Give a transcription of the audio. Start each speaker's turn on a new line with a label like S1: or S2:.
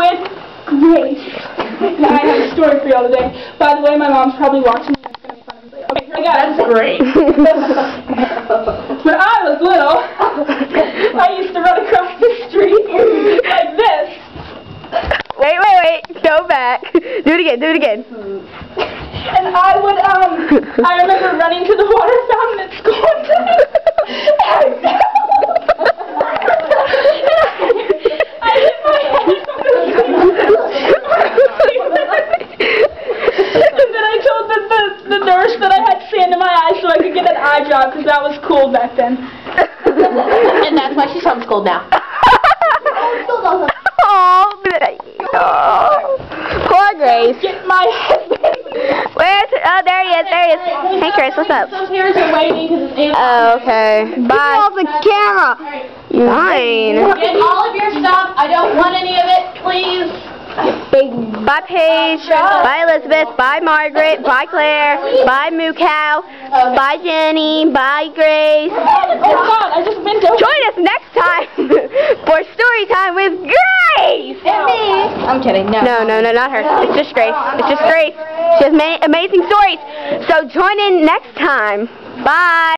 S1: with Grace. Now I have a story for y'all today. By the way, my mom's probably watching me. Okay, here we go.
S2: That's great.
S1: When I was little, I used to run across the street like this.
S3: Wait. Go back. Do it again.
S1: And I would, I remember running to the water fountain at school one time. I hit my head on the and then I told the nurse that I had sand in my eyes so I could get an eye drop because that was cool back then.
S2: And that's why she's homeschooled now.
S3: Poor Grace.
S1: Get my head.
S3: Where's? Oh, there he is. Hey, Chris, what's up?
S1: Some parents are waiting because it's
S3: Oh, okay. Bye. Get off the camera. Fine.
S2: Get all of your stuff. I don't want any of it, please.
S3: Bye, Paige. Bye, Elizabeth. Bye, Margaret. Bye, Claire. Bye, Moo Cow. Bye, Jenny. Bye, Grace.
S1: Oh God, I just bent over.
S3: Join us next time for story time with Grace.
S2: And me. I'm kidding. No,
S3: not her. It's just Grace. She has amazing stories. So join in next time. Bye.